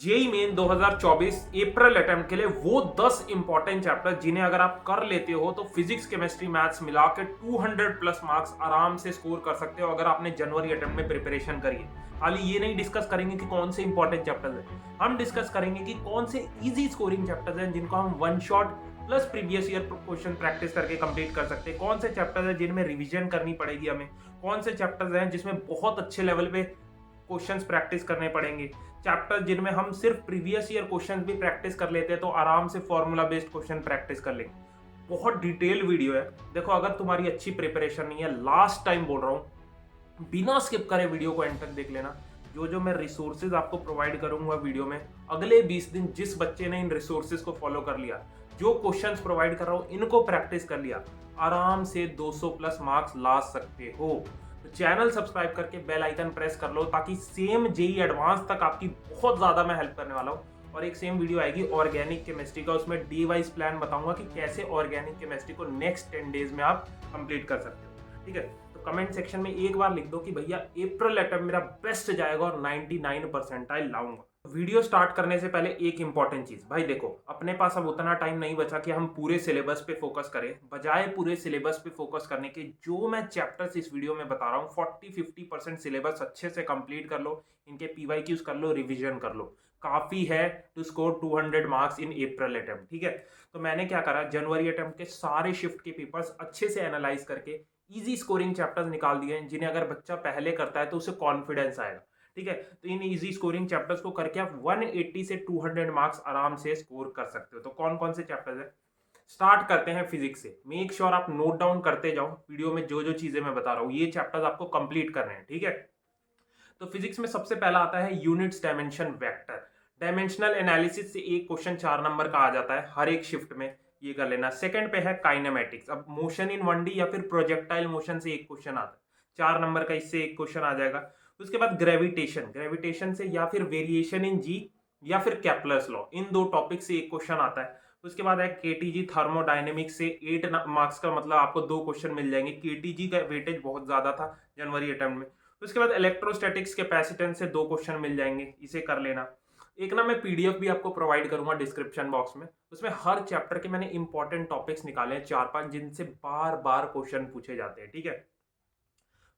JEE main 2024 अप्रैल attempt के लिए वो 10 इंपॉर्टेंट चैप्टर जिन्हें अगर आप कर लेते हो तो फिजिक्स केमिस्ट्री मैथ्स मिला के 200 प्लस मार्क्स आराम से स्कोर कर सकते हो अगर आपने जनवरी अटेम्प्ट में प्रिपरेशन करी है। खाली ये नहीं डिस्कस करेंगे कि कौन से इंपॉर्टेंट चैप्टर्स हैं, हम डिस्कस करेंगे कि कौन से इजी स्कोरिंग चैप्टर्स हैं जिनको हम one shot plus previous year question practice करके कंप्लीट कर सकते हैं, कौन से चैप्टर्स हैं जिनमें रिवीजन करनी पड़ेगी हमें, कौन से चैप्टर्स हैं जिसमें बहुत अच्छे लेवल पे क्वेश्चंस प्रैक्टिस करने पड़ेंगे, चैप्टर जिनमें हम सिर्फ प्रीवियस ईयर क्वेश्चंस भी प्रैक्टिस कर लेते हैं तो आराम से फॉर्मूला बेस्ड क्वेश्चन प्रैक्टिस कर लेंगे। बहुत डिटेल वीडियो है। देखो अगर तुम्हारी अच्छी प्रिपरेशन नहीं है, लास्ट टाइम बोल रहा हूँ, बिना स्किप करे वीडियो को एंड तक देख लेना। जो जो मैं रिसोर्सेज आपको प्रोवाइड करूंगा वीडियो में, अगले 20 दिन जिस बच्चे ने इन रिसोर्सेज को फॉलो कर लिया, जो क्वेश्चंस प्रोवाइड कर रहा हूं इनको प्रैक्टिस कर लिया, आराम से 200 प्लस मार्क्स ला सकते हो। तो चैनल सब्सक्राइब करके बेल आइकन प्रेस कर लो ताकि सेम जेई एडवांस तक आपकी बहुत ज्यादा मैं हेल्प करने वाला हूँ। और एक सेम वीडियो आएगी ऑर्गेनिक केमिस्ट्री का, उसमें डी वाइज प्लान बताऊंगा कि कैसे ऑर्गेनिक केमिस्ट्री को नेक्स्ट 10 डेज में आप कंप्लीट कर सकते हो। ठीक है, तो कमेंट सेक्शन में एक बार लिख दो कि भैया अप्रैल अटेम्प्ट मेरा बेस्ट जाएगा और 99 परसेंटाइल लाऊंगा। वीडियो स्टार्ट करने से पहले एक इंपॉर्टेंट चीज, भाई देखो अपने पास अब उतना टाइम नहीं बचा कि हम पूरे सिलेबस पे फोकस करें। बजाय पूरे सिलेबस पे फोकस करने के जो मैं चैप्टर्स इस वीडियो में बता रहा हूँ 40-50% सिलेबस अच्छे से कंप्लीट कर लो, इनके पीवाईक्यूज कर लो, रिवीजन कर लो, काफी है to score 200 marks in April attempt. ठीक है, तो मैंने क्या करा, जनवरी अटेम्प्ट के सारे शिफ्ट के पेपर्स अच्छे से एनालाइज करके इजी स्कोरिंग चैप्टर्स निकाल दिए हैं जिन्हें अगर बच्चा पहले करता है तो उसे कॉन्फिडेंस आएगा। ठीक है, तो इन इजी स्कोरिंग चैप्टर्स को करके आप 180 से 200 मार्क्स आराम से स्कोर कर सकते हो। तो कौन कौन से चैप्टर्स है, स्टार्ट करते हैं फिजिक्स से। मेक श्योर आप नोट डाउन करते जाओ, वीडियो में जो जो चीजें मैं बता रहा हूँ ये चैप्टर्स आपको कंप्लीट करने हैं। ठीक है, तो फिजिक्स में सबसे पहला आता है units dimension vector. Dimensional analysis से एक क्वेश्चन 4 नंबर का आ जाता है हर एक शिफ्ट में, ये कर लेना। सेकंड पे है काइनेमेटिक्स, अब मोशन इन 1D या फिर प्रोजेक्टाइल मोशन से एक क्वेश्चन आता है 4 नंबर का, इससे एक क्वेश्चन आ जाएगा। उसके बाद ग्रेविटेशन, ग्रेविटेशन से या फिर वेरिएशन इन जी या फिर केपलर्स लॉ, इन दो टॉपिक से एक क्वेश्चन आता है। उसके बाद है केटीजी थर्मोडायनेमिक्स से 8 मार्क्स का, मतलब आपको 2 क्वेश्चन मिल जाएंगे। केटीजी का वेटेज बहुत ज्यादा था जनवरी अटेम्प्ट में। उसके बाद इलेक्ट्रोस्टैटिक्स कैपेसिटेंस से 2 क्वेश्चन मिल जाएंगे, इसे कर लेना। एक ना मैं पीडीएफ भी आपको प्रोवाइड करूंगा डिस्क्रिप्शन बॉक्स में, उसमें हर चैप्टर के मैंने इंपॉर्टेंट टॉपिक्स निकाले हैं 4-5 जिनसे बार बार क्वेश्चन पूछे जाते हैं। ठीक है,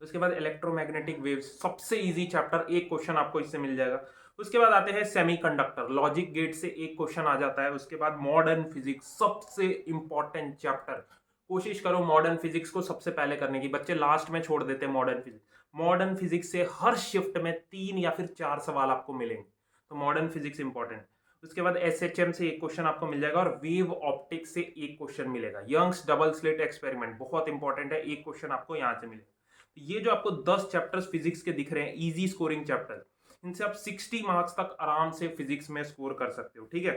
उसके बाद इलेक्ट्रोमैग्नेटिक वेव्स, सबसे इजी चैप्टर, एक क्वेश्चन आपको इससे मिल जाएगा। उसके बाद आते हैं सेमीकंडक्टर, लॉजिक गेट से एक क्वेश्चन आ जाता है। उसके बाद मॉडर्न फिजिक्स, सबसे इंपॉर्टेंट चैप्टर, कोशिश करो मॉडर्न फिजिक्स को सबसे पहले करने की, बच्चे लास्ट में छोड़ देते हैं मॉडर्न फिजिक्स। मॉडर्न फिजिक्स से हर शिफ्ट में 3 या फिर 4 सवाल आपको मिलेंगे, तो मॉडर्न फिजिक्स इंपॉर्टेंट। उसके बाद एसएचएम से एक क्वेश्चन आपको मिल जाएगा और वेव ऑप्टिक्स से एक क्वेश्चन मिलेगा। यंग्स डबल स्लिट एक्सपेरिमेंट बहुत इंपॉर्टेंट है, एक क्वेश्चन आपको यहाँ से मिलेगा। ये जो आपको 10 चैप्टर्स फिजिक्स के दिख रहे हैं इजी स्कोरिंग चैप्टर, इनसे आप 60 मार्क्स तक आराम से फिजिक्स में स्कोर कर सकते हो। ठीक है,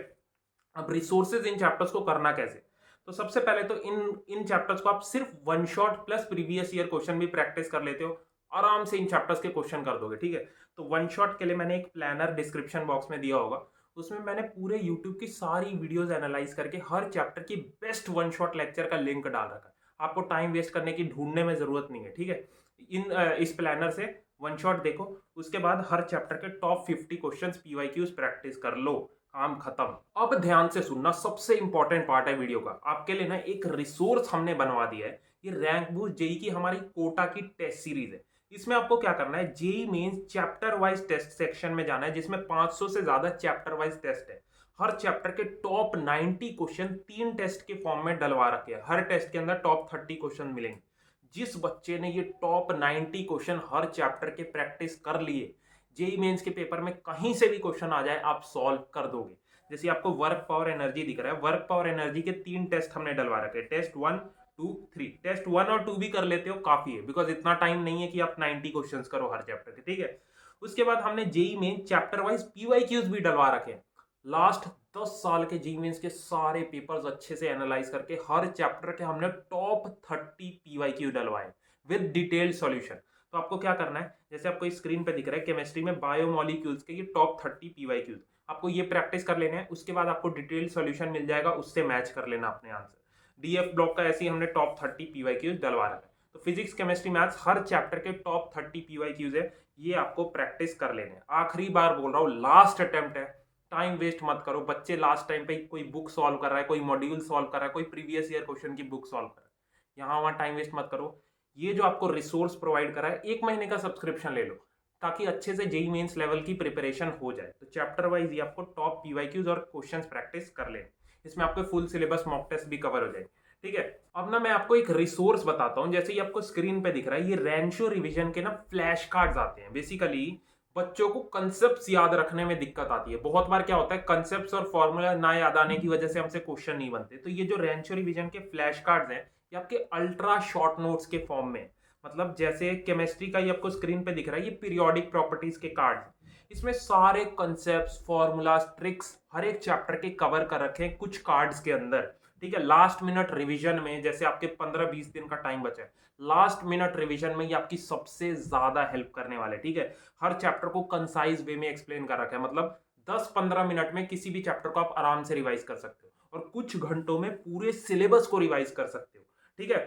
अब रिसोर्सेज इन चैप्टर्स को करना कैसे, तो सबसे पहले तो इन चैप्टर्स को आप सिर्फ one shot plus previous year question भी प्रैक्टिस कर लेते हो, आराम से इन चैप्टर्स के क्वेश्चन कर दोगे। ठीक है, तो वन शॉट के लिए मैंने एक प्लानर डिस्क्रिप्शन बॉक्स में दिया होगा, उसमें मैंने पूरे यूट्यूब की सारी वीडियोस एनालाइज करके हर चैप्टर की बेस्ट वन शॉट लेक्चर का लिंक डाल रखा है। आपको टाइम वेस्ट करने की ढूंढने में जरूरत नहीं है। ठीक है, इस प्लानर से वन शॉट देखो, उसके बाद हर चैप्टर के टॉप 50 क्वेश्चंस पीवाईक्यूज प्रैक्टिस कर लो, काम खत्म। अब ध्यान से सुनना, सबसे इंपॉर्टेंट पार्ट है वीडियो का, आपके लिए ना एक रिसोर्स हमने बनवा दिया है। ये रैंक बूस्ट जेई की हमारी कोटा की टेस्ट सीरीज है। इसमें आपको क्या करना है, JEE mains chapter wise test section में जाना है जिसमें 500 से ज्यादा चैप्टर वाइज टेस्ट है। हर चैप्टर के टॉप 90 क्वेश्चन 3 टेस्ट के फॉर्म में डलवा रखे हैं, हर टेस्ट के अंदर टॉप 30 क्वेश्चन मिलेंगे। जिस बच्चे ने ये टॉप 90 क्वेश्चन हर चैप्टर के प्रैक्टिस कर लिए, जेई मेंस के पेपर में कहीं से भी क्वेश्चन आ जाए आप सॉल्व कर दोगे। जैसे आपको वर्क पावर एनर्जी दिख रहा है, वर्क पावर एनर्जी के 3 टेस्ट हमने डलवा रखे हैं, टेस्ट 1, 2, 3। टेस्ट 1 और 2 भी कर लेते हो काफी है, बिकॉज इतना टाइम नहीं है कि आप 90 क्वेश्चन करो हर चैप्टर के। ठीक है, उसके बाद हमने JEE main chapter wise PYQs भी डलवा रखे हैं। लास्ट 10 साल के जेई मेंस के सारे पेपर्स अच्छे से एनालाइज करके हर चैप्टर के हमने टॉप 30 पीवाईक्यू डलवाए विद डिटेल्ड सॉल्यूशन। तो आपको क्या करना है, जैसे आपको इस स्क्रीन पे दिख रहा है केमिस्ट्री में बायोमोलिक्यूल्स के ये टॉप 30 पीवाईक्यूज, आपको ये प्रैक्टिस कर लेने हैं। उसके बाद आपको डिटेल्ड सॉल्यूशन मिल जाएगा, उससे मैच कर लेना अपने आंसर। डीएफ ब्लॉक का ऐसे ही हमने टॉप 30 पीवाईक्यूज डलवा रखा है। तो फिजिक्स केमिस्ट्री मैथ्स हर चैप्टर के टॉप 30 पीवाईक्यूज है, ये आपको प्रैक्टिस कर लेने हैं। आखिरी बार बोल रहा हूँ, लास्ट अटेम्प्ट है, टाइम वेस्ट मत करो। बच्चे लास्ट टाइम पे कोई बुक सॉल्व कर रहा है, कोई मॉड्यूल सॉल्व कर रहा है, कोई प्रीवियस ईयर क्वेश्चन की बुक सॉल्व कर रहा है, यहाँ वहाँ टाइम वेस्ट मत करो। ये जो आपको रिसोर्स प्रोवाइड करा है, 1 महीने का सब्सक्रिप्शन ले लो ताकि अच्छे से जेईई मेंस लेवल की प्रिपरेशन हो जाए। तो चैप्टर वाइज ये आपको टॉप पीवाईक्यूज और क्वेश्चंस प्रैक्टिस कर ले, इसमें आपको फुल सिलेबस मॉक टेस्ट भी कवर हो जाए। ठीक है, अब ना मैं आपको एक रिसोर्स बताता हूँ। जैसे ये आपको स्क्रीन पे दिख रहा है, ये रैंचो रिवीजन के ना फ्लैश कार्ड्स आते हैं। बेसिकली बच्चों को कंसेप्ट्स याद रखने में दिक्कत आती है। बहुत बार क्या होता है, कंसेप्ट्स और फॉर्मूला ना याद आने की वजह से हमसे क्वेश्चन नहीं बनते। तो ये जो रैंचो रिवीजन के फ्लैश कार्ड्स हैं, ये आपके अल्ट्रा शॉर्ट नोट्स के फॉर्म में, मतलब जैसे केमिस्ट्री का ये आपको स्क्रीन पे दिख रहा है, ये पीरियोडिक प्रॉपर्टीज के कार्ड। इसमें सारे कंसेप्ट्स, फॉर्मूलाज, ट्रिक्स हर एक चैप्टर के कवर कर रखे हैं कुछ कार्ड्स के अंदर। ठीक है, लास्ट मिनट रिवीजन में, जैसे आपके 15-20 दिन का टाइम बचा है, लास्ट मिनट रिवीजन में ये आपकी सबसे ज्यादा हेल्प करने वाले। ठीक है, हर चैप्टर को कंसाइज वे में एक्सप्लेन कर रखा है, मतलब 10-15 मिनट में किसी भी चैप्टर को आप आराम से रिवाइज कर सकते हो और कुछ घंटों में पूरे सिलेबस को रिवाइज कर सकते हो। ठीक है,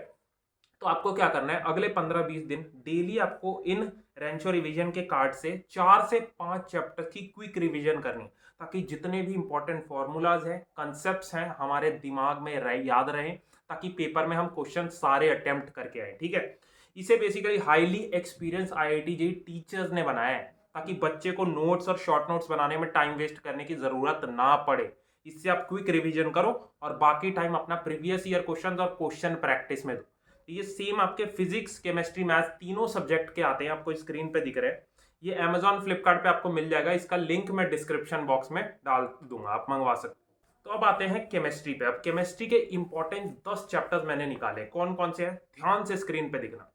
तो आपको क्या करना है, अगले 15-20 दिन डेली आपको इन रेंचो रिवीजन के कार्ड से 4 से 5 चैप्टर की क्विक रिवीजन करनी, ताकि जितने भी इंपॉर्टेंट फॉर्मूलाज हैं, कंसेप्ट्स हैं, हमारे दिमाग में याद रहें, ताकि पेपर में हम क्वेश्चन सारे अटेम्प्ट करके आए। ठीक है, इसे basically highly experience IIT JEE teachers ने बनाया है, ताकि बच्चे को नोट्स और शॉर्ट नोट्स बनाने में टाइम वेस्ट करने की जरूरत ना पड़े। इससे आप क्विक रिवीजन करो और बाकी टाइम अपना प्रीवियस ईयर क्वेश्चन और क्वेश्चन प्रैक्टिस में दो। ये सेम आपके फिजिक्स, केमिस्ट्री, मैथ्स तीनों सब्जेक्ट के आते हैं, आपको स्क्रीन पे दिख रहे हैं। ये अमेजॉन, फ्लिपकार्ट पे आपको मिल जाएगा, इसका लिंक मैं डिस्क्रिप्शन बॉक्स में डाल दूंगा, आप मंगवा सकते हो। तो अब आते हैं केमिस्ट्री पे। अब केमिस्ट्री के इंपॉर्टेंट 10 चैप्टर्स मैंने निकाले, कौन कौन से हैं ध्यान से स्क्रीन पे दिखना।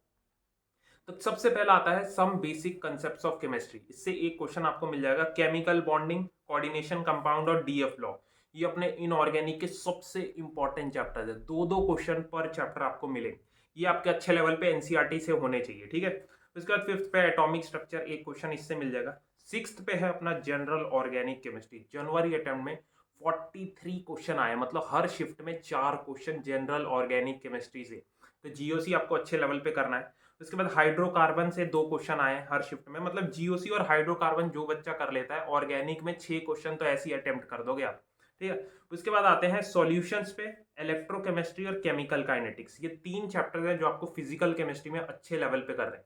तो सबसे पहला आता है some basic concepts of chemistry. इससे एक क्वेश्चन आपको मिल जाएगा, केमिकल बॉन्डिंग, कोऑर्डिनेशन, कंपाउंड और डीएफ लॉ। ये अपने इनऑर्गेनिक के सबसे इंपॉर्टेंट चैप्टर है, 2-2 क्वेश्चन पर चैप्टर आपको मिलेंगे। ये आपके अच्छे लेवल पे एनसीईआरटी से होने चाहिए। ठीक है, उसके बाद 5th पे एटॉमिक स्ट्रक्चर, एक क्वेश्चन इससे मिल जाएगा। 6th पे है अपना जनरल ऑर्गेनिक केमिस्ट्री। जनवरी अटेम्प्ट में 43 क्वेश्चन आए, मतलब हर शिफ्ट में 4 क्वेश्चन जनरल ऑर्गेनिक केमिस्ट्री से। तो जीओसी आपको अच्छे लेवल पे करना है। उसके बाद हाइड्रोकार्बन से 2 क्वेश्चन आए हर शिफ्ट में, मतलब जीओसी और हाइड्रोकार्बन जो बच्चा कर लेता है, ऑर्गेनिक में 6 क्वेश्चन तो ऐसे ही अटेम्प्ट कर दोगे आप। ठीक है, उसके बाद आते हैं सॉल्यूशंस पे, इलेक्ट्रोकेमिस्ट्री और केमिकल काइनेटिक्स। ये 3 चैप्टर हैं जो आपको फिजिकल केमिस्ट्री में अच्छे लेवल पे कर रहे हैं।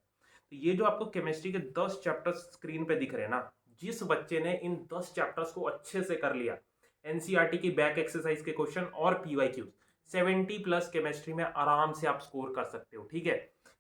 तो ये जो आपको केमिस्ट्री के 10 चैप्टर्स स्क्रीन पे दिख रहे हैं ना, जिस बच्चे ने इन 10 चैप्टर्स को अच्छे से कर लिया, एनसीईआरटी की बैक एक्सरसाइज के क्वेश्चन और पीवाईक्यूज, 70+ केमिस्ट्री में आराम से आप स्कोर कर सकते हो। ठीक है,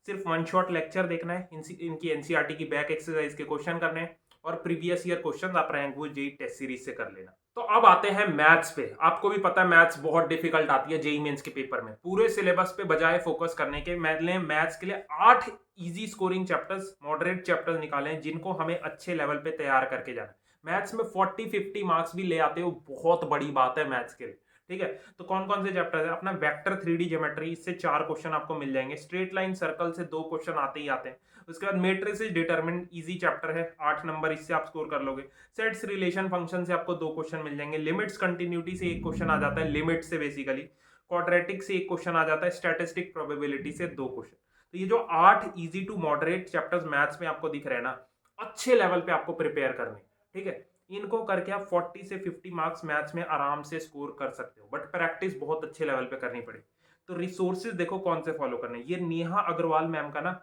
सिर्फ 1 शॉट लेक्चर देखना है, इनकी एनसीईआरटी की बैक एक्सरसाइज के क्वेश्चन करने हैं और प्रीवियस ईयर क्वेश्चन आप रैंक वो जेईई टेस्ट सीरीज से कर लेना। तो अब आते हैं मैथ्स पे। आपको भी पता है मैथ्स बहुत डिफिकल्ट आती है जेईई मेंस के पेपर में। पूरे सिलेबस पे बजाय फोकस करने के मैंने मैथ्स के लिए 8 easy scoring chapters, moderate chapters निकाले हैं, जिनको हमें अच्छे लेवल पे तैयार करके जाना। मैथ्स में 40-50 मार्क्स भी ले आते हो, बहुत बड़ी बात है मैथ्स के लिए। ठीक है, तो कौन कौन से चैप्टर है, अपना वेक्टर 3D ज्योमेट्री, इससे 4 क्वेश्चन आपको मिल जाएंगे। स्ट्रेट लाइन सर्कल से 2 क्वेश्चन आते ही आते हैं। उसके बाद मैट्रिसेस डिटरमिनेंट, इजी चैप्टर है, 8 नंबर, इससे आप स्कोर कर लोगे। सेट्स रिलेशन फंक्शन से आपको 2 क्वेश्चन मिल जाएंगे। लिमिट्स कंटिन्यूटी से 1 क्वेश्चन आ जाता है, लिमिट से बेसिकली। क्वाड्रेटिक से 1 क्वेश्चन आ जाता है, स्टैटिस्टिक प्रोबेबिलिटी से 2 क्वेश्चन। तो ये जो 8 easy to moderate chapters maths में आपको दिख रहे हैं ना, अच्छे लेवल पे आपको प्रिपेयर करने। ठीक है, इनको करके आप 40 से 50 मार्क्स मैथ्स में आराम से स्कोर कर सकते हो, बट प्रैक्टिस बहुत अच्छे लेवल पे करनी पड़ेगी। तो रिसोर्सेज देखो कौन से फॉलो करने। ये नेहा अग्रवाल मैम का ना,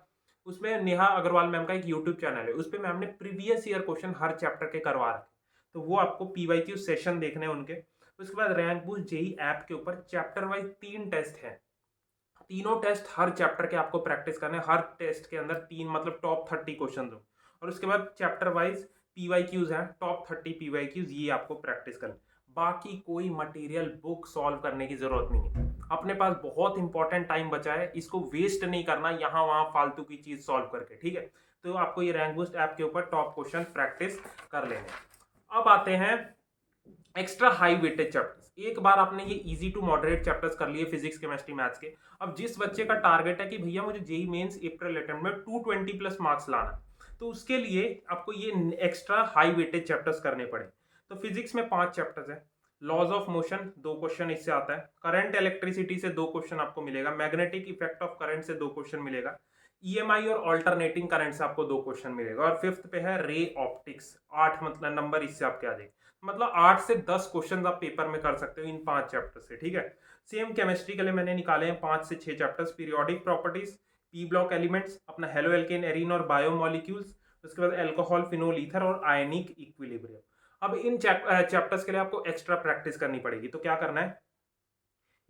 उसमें नेहा अग्रवाल मैम का एक यूट्यूब चैनल है, उस पर मैम ने प्रीवियस ईयर क्वेश्चन हर चैप्टर के करवा रखे, तो वो आपको पीवाईक्यू सेशन देखने उनके। उसके बाद रैंक बूस्ट जेईई ऐप के ऊपर चैप्टर वाइज 3 टेस्ट हैं, तीनों टेस्ट हर चैप्टर के आपको प्रैक्टिस करने। हर टेस्ट के अंदर 3 मतलब टॉप 30 क्वेश्चन हो, और उसके बाद चैप्टर वाइज पीवाईक्यूज हैं, टॉप 30 पीवाईक्यूज, ये आपको प्रैक्टिस करना। बाकी कोई मटेरियल बुक सॉल्व करने की जरूरत नहीं है। अपने पास बहुत इंपॉर्टेंट टाइम बचा है, इसको वेस्ट नहीं करना यहाँ वहाँ फालतू की चीज सॉल्व करके। ठीक है, तो आपको ये रैंक बूस्ट ऐप के ऊपर टॉप क्वेश्चन प्रैक्टिस कर लेने। अब आते हैं एक्स्ट्रा हाई वेटेज चैप्टर्स। एक बार आपने ये इजी टू मॉडरेट चैप्टर्स कर लिए फिजिक्स, केमिस्ट्री, मैथ्स के। अब जिस बच्चे का टारगेट है कि भैया मुझे जेईई मेंस अप्रैल अटेम्प्ट में 220+ मार्क्स लाना, तो उसके लिए आपको ये एक्स्ट्रा हाई वेटेज चैप्टर्स करने पड़े। तो फिजिक्स में 5 चैप्टर्स है। लॉज ऑफ मोशन 2 क्वेश्चन इससे आता है। करंट इलेक्ट्रिसिटी से 2 क्वेश्चन आपको मिलेगा। मैग्नेटिक इफेक्ट ऑफ करंट से 2 क्वेश्चन मिलेगा। ईएमआई और ऑल्टरनेटिंग करंट से आपको 2 क्वेश्चन मिलेगा। और फिफ्थ पे है रे ऑप्टिक्स, 8 मतलब नंबर इससे आपके आ जाएंगे, मतलब 8 से 10 क्वेश्चन आप पेपर में कर सकते हो इन 5 चैप्टर से, ठीक है। सेम केमिस्ट्री के लिए मैंने निकाले हैं 5 से 6 chapters, periodic properties, P block elements, अपना हेलो एल्केन एरीन और बायोमोलिक्यूल्स, उसके बाद अल्कोहल फिनोल ईथर और आयनिक इक्विलिब्रियम। अब इन चैप्टर्स के लिए आपको एक्स्ट्रा प्रैक्टिस करनी पड़ेगी। तो क्या करना है,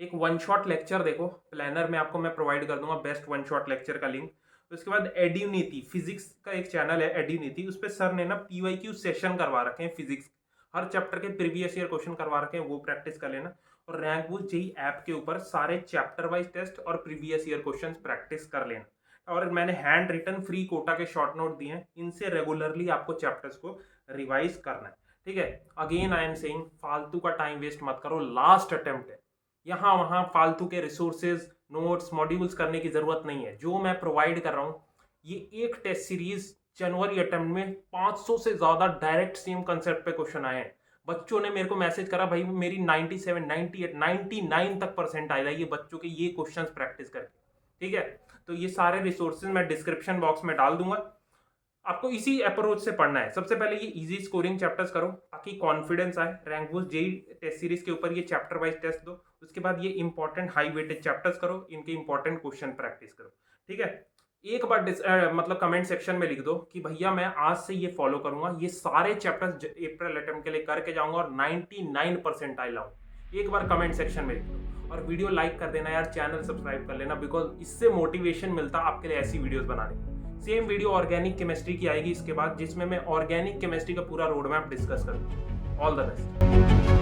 एक वन शॉट लेक्चर देखो, प्लानर में आपको मैं प्रोवाइड कर दूंगा बेस्ट वन शॉट लेक्चर का लिंक। उसके बाद एड्यूनीति, फिजिक्स का एक चैनल है एड्यूनीति, उस पर सर ने ना पीवाईक्यू सेशन करवा रखे हैं फिजिक्स, हर चैप्टर के प्रीवियस ईयर क्वेश्चन करवा रखे हैं, वो प्रैक्टिस कर लेना। और रैंक बुल जेई ऐप के ऊपर सारे चैप्टर वाइज टेस्ट और प्रीवियस ईयर क्वेश्चन प्रैक्टिस कर लेना। और मैंने हैंड रिटन फ्री कोटा के शॉर्ट नोट दिए हैं, इनसे रेगुलरली आपको चैप्टर्स को रिवाइज करना है, ठीक है। अगेन आई एम सेइंग, फालतू का टाइम वेस्ट मत करो, लास्ट अटेम्प्ट है, यहाँ वहाँ फालतू के रिसोर्सेज नोट्स मॉड्यूल्स करने की जरूरत नहीं है। जो मैं प्रोवाइड कर रहा हूँ, ये एक टेस्ट सीरीज जनवरी अटेम्प्ट में 500 से ज्यादा डायरेक्ट सेम कंसेप्ट पे क्वेश्चन आए हैं। बच्चों ने मेरे को मैसेज करा, भाई मेरी 97, 98, 99 तक परसेंट आएगा ये बच्चों के ये क्वेश्चंस प्रैक्टिस करके, ठीक है। तो ये सारे रिसोर्सेज मैं डिस्क्रिप्शन बॉक्स में डाल दूंगा, आपको इसी अप्रोच से पढ़ना है। सबसे पहले ये इजी स्कोरिंग चैप्टर्स करो ताकि कॉन्फिडेंस आए, rank boost JEE test series के ऊपर ये चैप्टर वाइज टेस्ट दो, उसके बाद ये इंपॉर्टेंट हाई वेटेज चैप्टर्स करो, इनके इंपॉर्टेंट क्वेश्चन प्रैक्टिस करो, ठीक है। एक बार मतलब कमेंट सेक्शन में लिख दो कि भैया मैं आज से ये फॉलो करूंगा, ये सारे चैप्टर्स अप्रैल अटेम्प्ट के लिए करके जाऊंगा और 99 परसेंटाइल लाऊं। एक बार कमेंट सेक्शन में लिख दो और वीडियो लाइक कर देना यार, चैनल सब्सक्राइब कर लेना, बिकॉज इससे मोटिवेशन मिलता है आपके लिए ऐसी वीडियोस बनाने की। सेम वीडियो ऑर्गेनिक केमिस्ट्री की आएगी इसके बाद, जिसमें मैं ऑर्गेनिक केमिस्ट्री का पूरा रोड मैप डिस्कस करूंगा। All the best.